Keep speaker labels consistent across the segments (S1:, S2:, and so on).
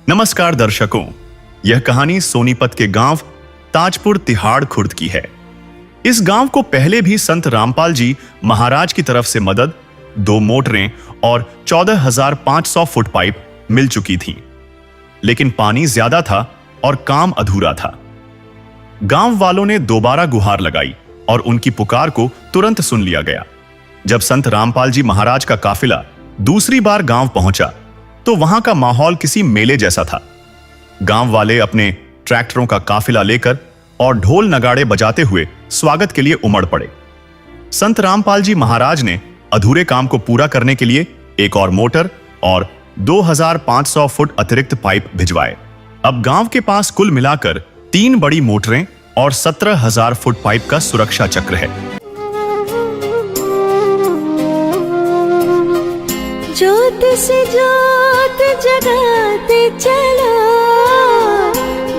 S1: नमस्कार दर्शकों, यह कहानी सोनीपत के गांव ताजपुर तिहाड़ खुर्द की है। इस गांव को पहले भी संत रामपाल जी महाराज की तरफ से मदद, 2 मोटरें और 14,500 फुट पाइप मिल चुकी थीं। लेकिन पानी ज्यादा था और काम अधूरा था। गांव वालों ने दोबारा गुहार लगाई और उनकी पुकार को तुरंत सुन लिया गया। जब संत रामपाल जी महाराज का काफिला दूसरी बार गांव पहुंचा तो वहां का माहौल किसी मेले जैसा था। गांव वाले अपने ट्रैक्टरों का काफिला लेकर और ढोल नगाड़े बजाते हुए स्वागत के लिए उमड़ पड़े। संत रामपाल जी महाराज ने अधूरे काम को पूरा करने के लिए एक और मोटर और 2,500 फुट अतिरिक्त पाइप भिजवाए। अब गांव के पास कुल मिलाकर 3 बड़ी मोटरें और 17,000 फुट पाइप का सुरक्षा चक्र है।
S2: ज्योत से ज्योत जगाते चलो,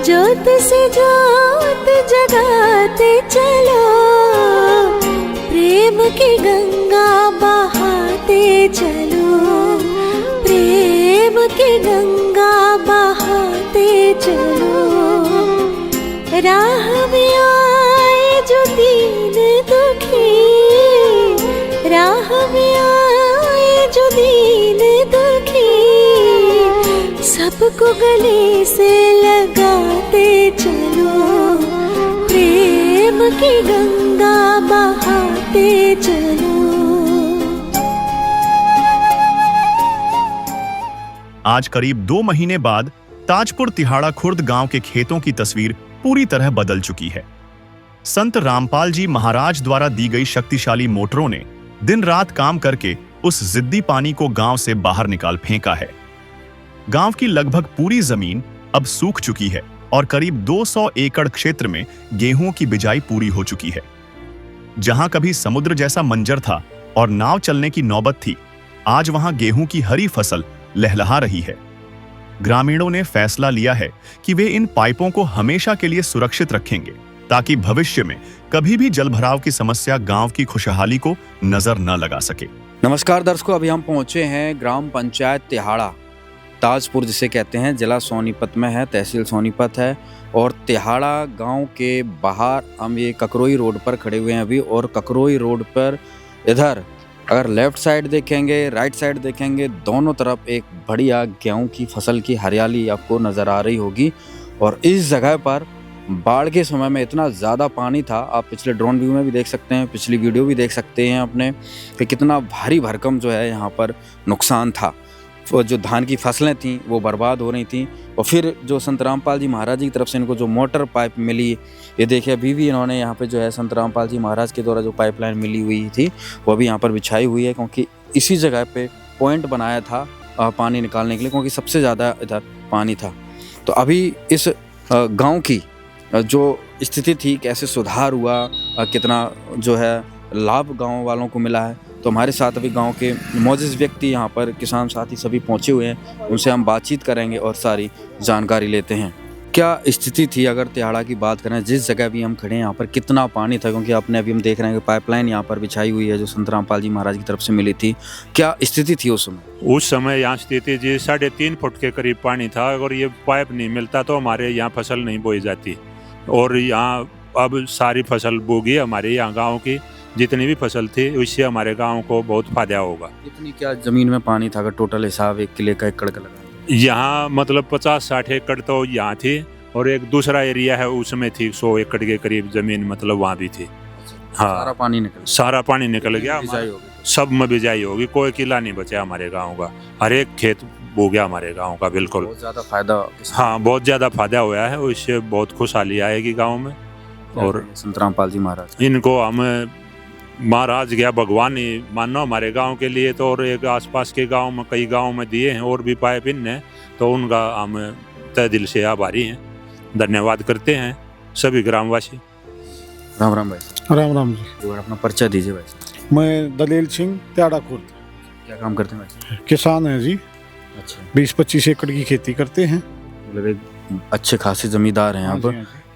S2: ज्योत से ज्योत जगाते चलो, प्रेम की गंगा बहाते चलो, प्रेम की गंगा बहाते चलो। राह में आए जो दीन दुखी, राह में आए जो दीन दुखी, सबको गले से लगाते चलो, प्रेम की गंगा बहाते चलो।
S1: आज करीब 2 महीने बाद ताजपुर तिहाड़ा खुर्द गांव के खेतों की तस्वीर पूरी तरह बदल चुकी है। संत रामपाल जी महाराज द्वारा दी गई शक्तिशाली मोटरों ने दिन रात काम करके उस जिद्दी पानी को गांव से बाहर निकाल फेंका है। गांव की लगभग पूरी जमीन अब सूख चुकी है और करीब 200 एकड़ क्षेत्र में गेहूं की बिजाई पूरी हो चुकी है। जहां कभी समुद्र जैसा मंजर था और नाव चलने की नौबत थी, आज वहां गेहूं की हरी फसल लहलहा रही है। ग्रामीणों ने फैसला लिया है कि वे इन पाइपों को हमेशा के लिए सुरक्षित रखेंगे ताकि भविष्य में कभी भी जलभराव की समस्या गांव की खुशहाली को नजर न लगा सके।
S3: नमस्कार दर्शकों, अभी हम पहुंचे हैं ग्राम पंचायत तिहाड़ा, ताजपुर जिसे कहते हैं, जिला सोनीपत में है, तहसील सोनीपत है। और तिहाड़ा गांव के बाहर हम ये ककरोई रोड पर खड़े हुए हैं अभी। और ककरोई रोड पर इधर अगर लेफ्ट साइड देखेंगे, राइट साइड देखेंगे, दोनों तरफ एक बढ़िया गेहूं की फसल की हरियाली आपको नज़र आ रही होगी। और इस जगह पर बाढ़ के समय में इतना ज़्यादा पानी था, आप पिछले ड्रोन व्यू में भी देख सकते हैं, पिछली वीडियो भी देख सकते हैं अपने, कि कितना भारी भरकम जो है यहाँ पर नुकसान था। जो धान की फसलें थीं वो बर्बाद हो रही थीं। और फिर जो संत रामपाल जी महाराज की तरफ से इनको जो मोटर पाइप मिली, ये देखिए अभी भी इन्होंने यहाँ पे जो है संत रामपाल जी महाराज के द्वारा जो पाइपलाइन मिली हुई थी वो अभी यहाँ पर बिछाई हुई है, क्योंकि इसी जगह पे पॉइंट बनाया था पानी निकालने के लिए, क्योंकि सबसे ज़्यादा इधर पानी था। तो अभी इस गाँव की जो स्थिति थी, कैसे सुधार हुआ, कितना जो है लाभ गांव वालों को मिला है, तो हमारे साथ अभी गांव के मौजूद व्यक्ति यहाँ पर, किसान साथी सभी पहुँचे हुए हैं, उनसे हम बातचीत करेंगे और सारी जानकारी लेते हैं। क्या स्थिति थी अगर तिहाड़ा की बात करें, जिस जगह भी हम खड़े हैं यहाँ पर कितना पानी था, क्योंकि आपने अभी हम देख रहे हैं कि पाइपलाइन यहाँ पर बिछाई हुई है जो संत रामपाल जी महाराज की तरफ से मिली थी। क्या स्थिति थी उस समय?
S4: उस समय यहाँ स्थिति जी 3.5 फुट के करीब पानी था। अगर ये पाइप नहीं मिलता तो हमारे यहाँ फसल नहीं बोई जाती। और यहाँ अब सारी फसल बोगी, हमारे यहाँ गांव की जितनी भी फसल थी उससे हमारे गांव को बहुत फायदा होगा।
S3: कितनी क्या जमीन में पानी था अगर टोटल हिसाब 1 किले का एकड़ का लगा?
S4: यहाँ मतलब 50-60 एकड़ तो यहाँ थी, और एक दूसरा एरिया है उसमें थी 100 एकड़ के करीब जमीन, मतलब वहाँ भी थी।
S3: हाँ, सारा पानी निकल
S4: गया, सब में बिजाई होगी, कोई किला नहीं बचा हमारे गाँव का, हर एक खेत हो गया हमारे गांव का। बिल्कुल
S3: बहुत ज़्यादा फायदा।
S4: हाँ, बहुत ज़्यादा फायदा हुआ है, उससे बहुत खुशहाली आएगी गांव में। और
S3: संत रामपाल जी महाराज,
S4: इनको हम महाराज गया भगवान ही मानो हमारे गांव के लिए। तो और एक आसपास के गांव में, कई गांव में दिए हैं और भी पाइप इनने, तो उनका हम तहे दिल से आभारी हैं, धन्यवाद करते हैं सभी ग्रामवासी।
S3: राम राम भाई।
S5: राम राम जी।
S3: अपना परिचय दीजिए भाई।
S5: मैं दलील सिंह, तिहाड़ा खुर्द।
S3: क्या काम करते हैं भाई?
S5: किसान है जी।
S3: अच्छा,
S5: 20-25 एकड़ की खेती करते हैं।
S3: मतलब एक अच्छे खासे जमींदार हैं आप।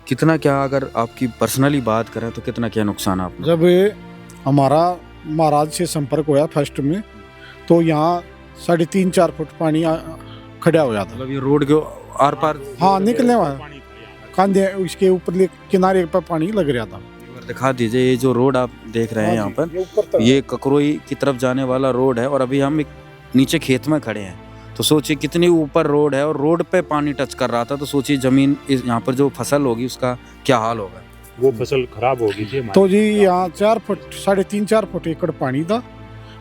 S3: कितना क्या, अगर आपकी पर्सनली बात करें तो कितना क्या नुकसान आपने?
S5: जब हमारा महाराज से संपर्क हुआ फर्स्ट में, तो यहाँ 3.5-4 फुट पानी खड़ा हो जाता।
S3: मतलब ये रोड के आर पार
S5: हाँ निकलने वाला कांधे इसके ऊपर किनारे पर पानी लग रहा था।
S3: एक बार दिखा दीजिए, ये जो रोड आप देख रहे हैं यहाँ पर, ये ककरोई की तरफ जाने वाला रोड है और अभी हम एक नीचे खेत में खड़े हैं। तो सोचिए कितनी ऊपर रोड है और रोड पे पानी टच कर रहा था, तो सोचिए जमीन यहाँ पर जो फसल होगी उसका क्या हाल होगा।
S4: वो फसल खराब होगी थी हमारी।
S5: तो जी यहाँ 4 फुट 3.5-4 फुट एकड़ पानी था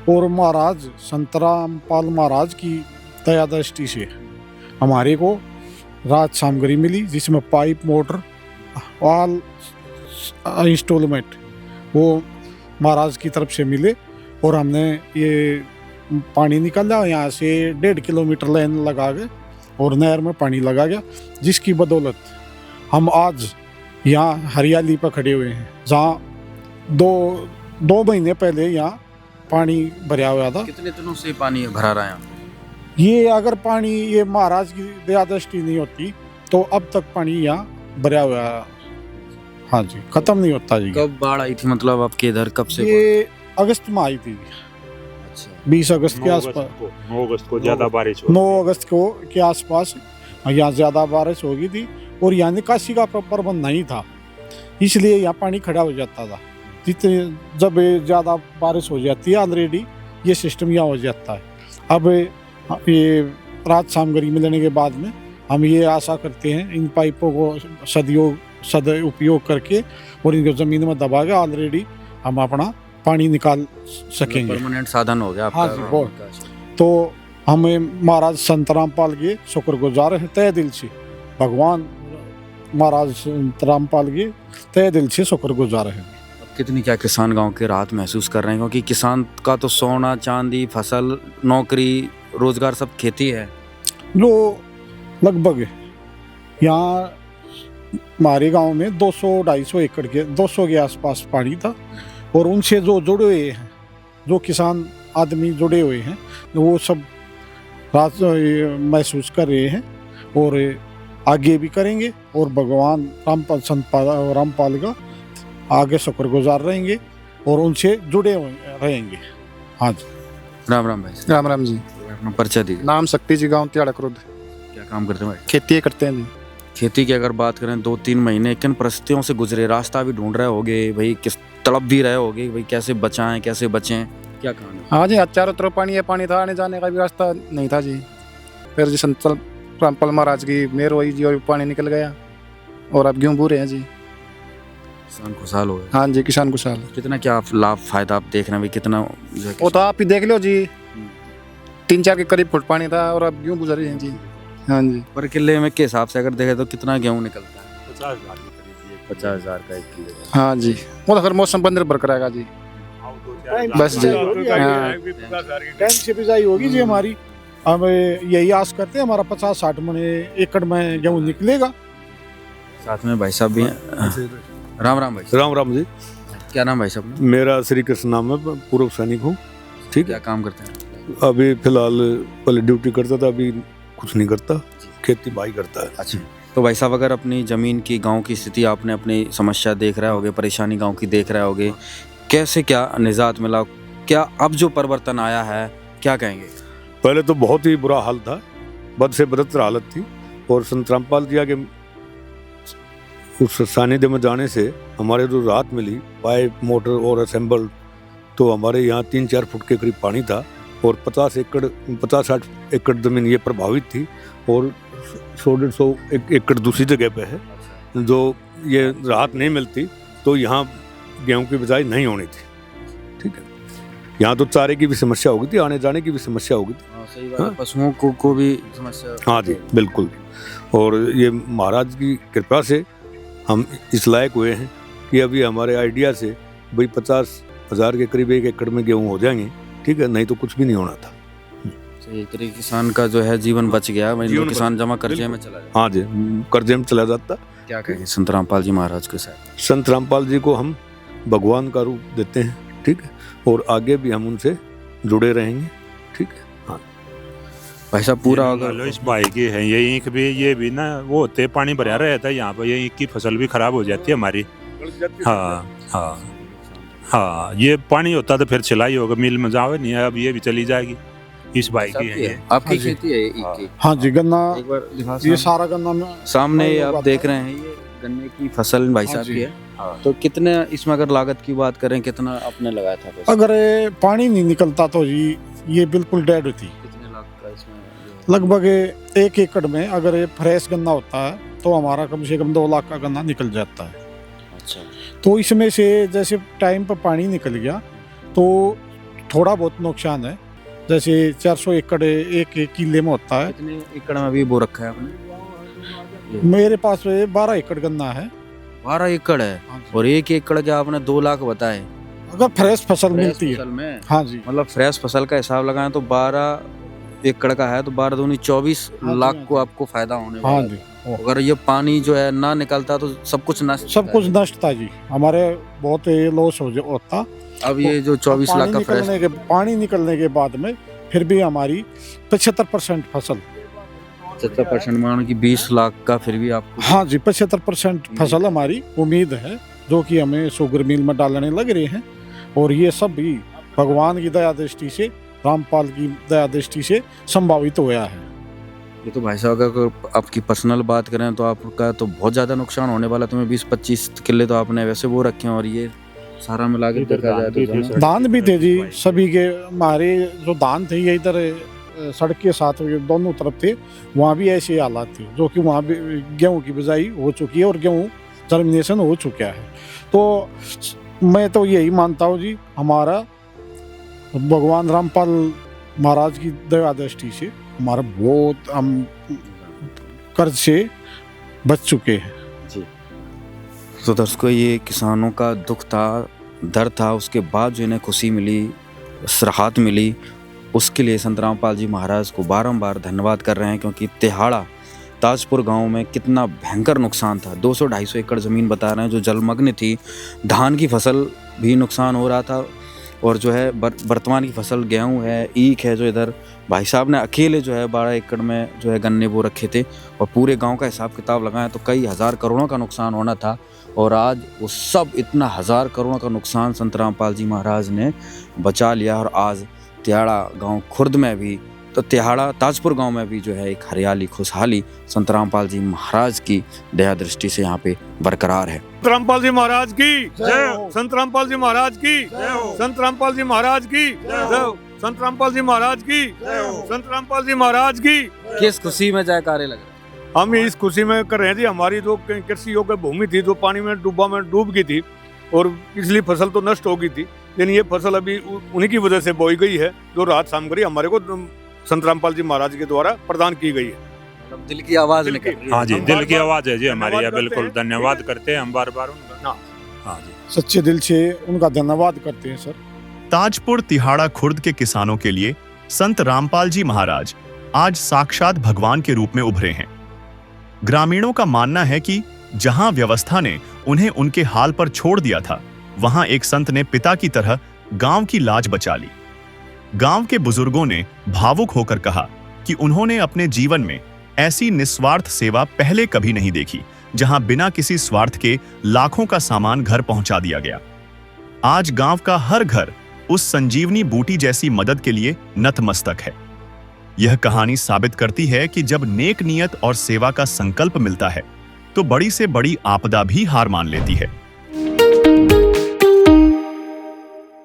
S5: और महाराज संत रामपाल महाराज की दया दृष्टि से हमारे को राहत सामग्री मिली, जिसमें पाइप मोटर ऑल इंस्टॉलमेंट वो महाराज की तरफ से मिले और हमने ये पानी निकाला यहाँ से 1.5 किलोमीटर लाइन लगा के और नहर में पानी लगा गया, जिसकी बदौलत हम आज यहाँ हरियाली पर खड़े हुए हैं, जहाँ दो महीने पहले यहाँ पानी भरा हुआ था।
S3: कितने दिनों से पानी भरा रहा है यहाँ?
S5: ये अगर पानी ये महाराज की दया दृष्टि नहीं होती तो अब तक पानी यहाँ भरा हुआ है। हाँ जी, खत्म नहीं होता जी।
S3: कब बाढ़ आई थी, मतलब आपके इधर कब से?
S5: ये अगस्त में आई थी,
S3: अच्छा,
S5: 20 अगस्त के आसपास।
S4: 9 अगस्त को ज्यादा बारिश हुई।
S5: 9 अगस्त को के आसपास यहाँ ज्यादा बारिश हो गई थी और यहाँ निकासी का प्रबंध नहीं था, इसलिए यहाँ पानी खड़ा हो जाता था। जितने जब ज्यादा बारिश हो जाती है ऑलरेडी ये सिस्टम यहाँ हो जाता है। अब ये राहत सामग्री मिलने के बाद में हम ये आशा करते हैं इन पाइपों को सद उपयोग करके और इनको जमीन में दबा के ऑलरेडी हम अपना पानी निकाल सकेंगे।
S3: परमानेंट साधन हो गया आपका।
S5: हाँ जी, बहुत। तो हमें महाराज संत रामपाल के शुक्रगुजार हैं तहे दिल से, भगवान महाराज संत रामपाल के तहे दिल से शुक्रगुजार हैं।
S3: अब कितनी क्या किसान गांव के राहत महसूस कर रहे हैं, क्योंकि किसान का तो सोना चांदी फसल नौकरी रोजगार सब खेती है।
S5: जो लगभग यहाँ हमारे गांव में 200-250 एकड़ के 200 के आसपास पानी था और उनसे जो जुड़े हुए हैं, जो किसान आदमी जुड़े हुए हैं, वो सब रात महसूस कर रहे हैं और आगे भी करेंगे और भगवान रामपाल का आगे शुक्रगुजार रहेंगे और उनसे जुड़े रहेंगे। हाँ जी,
S3: राम राम भाई।
S5: राम राम जी।
S3: अपना परिचय दीजिए।
S5: नाम शक्ति जी, गाँव त्याड़ा क्रोध।
S3: क्या काम करते हैं भाई?
S5: खेती करते हैं जी।
S3: खेती की अगर बात करें 2-3 महीने किन परिस्थितियों से गुजरे, रास्ता भी ढूंढ रहे होगे भाई, किस तड़प भी रहे होगे भाई, कैसे बचाएं कैसे बचें, क्या कहानी?
S6: हाँ जी, चारों तरफ पानी था, आने जाने का भी रास्ता नहीं था जी। फिर जी संत रामपाल महाराज की मेहर हुई जी और पानी निकल गया और अब गेहूँ बो रहे हैं जी।
S3: किसान खुशहाल हो गए।
S6: हाँ जी, किसान खुशहाल।
S3: कितना क्या लाभ फायदा आप देख रहे हैं भाई, कितना
S6: वो तो आप ही देख लो जी, 3-4 के करीब फुट पानी था और अब गेहूँ बुझ रहे हैं जी। हाँ जी,
S3: पर किले में के हिसाब से अगर देखें तो कितना गेहूँ निकलता है?
S4: 50,000 के करीब।
S3: 50,000 का 1 किलो।
S6: हाँ जी, वो तो फिर मौसम पर निर्भर करेगा जी। बस जी, हाँ।
S5: टाइम से बिजाई होगी जी हमारी। हम यही आस करते हैं हमारा 50-60 मन एकड़ में गेहूँ निकलेगा।
S3: साथ में भाई साहब भी हैं। राम राम भाई।
S7: राम राम जी।
S3: क्या नाम भाई साहब?
S7: मेरा श्री कृष्ण नाम है, पूर्व सैनिक हूँ। ठीक
S3: क्या
S7: है,
S3: काम करते हैं?
S7: अभी फिलहाल पहले ड्यूटी करता था, अभी कुछ नहीं करता, खेती बाई करता है।
S3: अच्छा, तो भाई साहब अगर अपनी ज़मीन की गांव की स्थिति आपने अपनी समस्या देख रहे होगे, परेशानी गांव की देख रहे होगे, कैसे क्या निजात मिला, क्या अब जो परिवर्तन आया है क्या कहेंगे?
S7: पहले तो बहुत ही बुरा हाल था, बद से बदतर हालत थी और संत रामपाल जी के उस सानिध्य में जाने से हमारे जो राहत मिली, पाइप मोटर और असेंबल, तो हमारे यहाँ 3-4 फुट के करीब पानी था और 50-60 एकड़ ज़मीन ये प्रभावित थी और 100-150 एकड़ दूसरी जगह पे है, जो ये राहत नहीं मिलती तो यहाँ गेहूं की बिजाई नहीं होनी थी। ठीक है, यहाँ तो चारे की भी समस्या होगी थी, आने जाने की भी समस्या होगी थी।
S3: सही बात है, पशुओं को भी समस्या।
S7: हाँ जी, बिल्कुल। और ये महाराज की कृपा से हम इस लायक हुए हैं कि अभी हमारे आइडिया से भाई 50,000 के करीब 1 एकड़ में गेहूँ हो जाएंगे। ठीक है, नहीं तो कुछ भी नहीं होना था।
S3: एक तरीके किसान का जो है जीवन बच गया,
S7: जीवन
S3: किसान जमा कर्जे में चला जाए।
S7: हाँ जी, कर्जे में चला जाता।
S3: क्या कहेंगे संत रामपाल जी महाराज के साथ?
S7: संत रामपाल जी को हम भगवान का रूप देते हैं। ठीक है, और आगे भी हम उनसे जुड़े रहेंगे। ठीक है, हाँ
S3: भाई साहब पूरा अगर
S4: इस भाई की है ये भी ना वो होते पानी भरा रहता है यहाँ पर, ये ईंख की फसल भी खराब हो जाती है हमारी। हाँ हाँ हाँ, ये पानी होता तो फिर सिलाई होगा, मिल में जाओ नहीं, अब ये भी चली जाएगी। इस भाई की है ये।
S3: आपकी
S5: हाँ जी।
S3: खेती है ईख की?
S5: हाँ जी, गन्ना
S3: एक बार दिखा
S5: ये
S3: सामने।
S5: सारा गन्ना में
S3: सामने
S5: हाँ,
S3: आप
S5: बात
S3: देख
S5: है।
S3: रहे हैं ये गन्ने की फसल भाई
S5: हाँ
S3: साहब
S5: जी।
S3: की है। तो कितने इसमें अगर लागत की बात करें कितना आपने लगाया था पैसा?
S5: अगर ये पानी नहीं निकलता तो जी ये बिल्कुल डेड होती।
S3: कितने लाख का इसमें?
S5: लगभग 1 एकड़ में अगर ये फ्रेश गन्ना होता है तो हमारा कम से कम 2 लाख का गन्ना निकल जाता है।
S3: अच्छा,
S5: तो इसमें से जैसे टाइम पर पानी निकल गया तो थोड़ा बहुत नुकसान है। जैसे 400 एकड़ एक किले में होता है।
S3: कितने एकड़ में अभी बो रखा है आपने?
S5: मेरे पास 12 एकड़ गन्ना है।
S3: 12 एकड़ है और 1 एकड़ के आपने 2 लाख बताए।
S5: अगर फ्रेश फसल
S3: फ्रेश
S5: मिलती
S3: फसल
S5: है।
S3: में
S5: हाँ जी,
S3: मतलब फ्रेश फसल का हिसाब लगाएं तो 12 एकड़ का है तो 12 दूनी 24
S5: हाँ जी,
S3: लाख
S5: हाँ
S3: को
S5: जी।
S3: आपको फायदा होने
S5: हाँ
S3: वाला
S5: जी,
S3: है। अगर ये पानी जो है ना निकलता तो सब कुछ नष्ट
S5: सब
S3: होता
S5: कुछ
S3: है।
S5: नष्ट था जी। हमारे बहुत लॉस होता।
S3: अब ये जो 24 लाख का फ्रेश
S5: पानी निकलने के बाद में फिर भी हमारी 75% फसल।
S3: 70% मान की 20 लाख का फिर भी आपको
S5: हाँ जी, 75% फसल हमारी उम्मीद है जो कि हमें शुगर मिल में डालने लग रहे हैं। और ये सब भी भगवान की दया दृष्टि से, रामपाल की दया दृष्टि से संभावित होया है।
S3: ये तो भाई साहब अगर आपकी पर्सनल बात करें तो आपका तो बहुत ज़्यादा नुकसान होने वाला। तुम्हें 20-25 किले तो आपने वैसे वो रखे हैं और ये सारा मिला के देखा जाए तो जमा-
S5: दान भी थे जी सभी के। हमारे जो दान थे ये इधर सड़क के साथ दोनों तरफ थे। वहाँ भी ऐसे हालात थे जो कि वहाँ भी गेहूँ की बिजाई हो चुकी है और गेहूँ जर्मिनेशन हो चुका है। तो मैं तो यही मानता हूँ जी, हमारा भगवान रामपाल महाराज की दया दृष्टि से हमारा बहुत हम कर्ज से बच चुके हैं।
S3: तो दर्शकों ये किसानों का दुख था, दर्द था, उसके बाद जो इन्हें खुशी मिली, राहत मिली, उसके लिए संत रामपाल जी महाराज को बारंबार धन्यवाद कर रहे हैं। क्योंकि तिहाड़ा ताजपुर गांव में कितना भयंकर नुकसान था। 200-250 एकड़ ज़मीन बता रहे हैं जो जलमग्न थी। धान की फसल भी नुकसान हो रहा था और जो है वर्तमान की फसल गेहूं है, ईख है। जो इधर भाई साहब ने अकेले जो है 12 एकड़ में जो है गन्ने बो रखे थे और पूरे गांव का हिसाब किताब लगाएं तो कई हज़ार करोड़ों का नुकसान होना था। और आज वो सब इतना हज़ार करोड़ों का नुकसान संत रामपाल जी महाराज ने बचा लिया। और आज तिहाड़ा गांव खुर्द में भी, तो तिहाड़ा ताजपुर गांव में भी जो है एक हरियाली, खुशहाली संत रामपाल जी महाराज की दया दृष्टि से यहाँ पे बरकरार है।
S7: संत रामपाल जी महाराज की जय। संत रामपाल जी महाराज की जय। संत रामपाल जी महाराज की जय। संत रामपाल जी महाराज की जय। संत रामपाल जी महाराज की।
S3: किस खुशी में जयकारे लग रहे हैं?
S7: हम इस खुशी में कर रहे हैं जी, हमारी जो कृषि योग्य भूमि थी जो पानी में डूब गई थी और पिछली फसल तो नष्ट हो गई थी, लेकिन ये फसल अभी उन्हीं की वजह से बोई गई है जो राहत सामग्री हमारे को संत रामपाल जी महाराज के द्वारा प्रदान की गई है।
S3: मतलब दिल की आवाज
S7: दिल
S3: निकल
S7: की।
S3: रही
S4: हाँ
S3: है।
S4: जी,
S7: हम
S4: दिल की
S7: बार-बार
S4: आवाज है जी हमारी,
S7: धन्यवाद करते
S4: बिल्कुल
S7: हैं।
S4: धन्यवाद करते हैं हम बार-बार उनका।
S7: हाँ।
S4: हाँ जी,
S5: सच्चे दिल से उनका धन्यवाद करते हैं सर।
S1: ताजपुर तिहाड़ा खुर्द के किसानों के लिए संत रामपाल जी महाराज आज साक्षात भगवान के रूप में उभरे हैं। ग्रामीणों का मानना है कि जहां व्यवस्था ने उन्हें उनके हाल पर छोड़ दिया था, वहां एक संत ने पिता की तरह गांव की लाज बचा ली। गांव के बुजुर्गों ने भावुक होकर कहा कि उन्होंने अपने जीवन में ऐसी निस्वार्थ सेवा पहले कभी नहीं देखी, जहां बिना किसी स्वार्थ के लाखों का सामान घर पहुंचा दिया गया। आज गांव का हर घर उस संजीवनी बूटी जैसी मदद के लिए नतमस्तक है। यह कहानी साबित करती है कि जब नेक नियत और सेवा का संकल्प मिलता है तो बड़ी से बड़ी आपदा भी हार मान लेती है।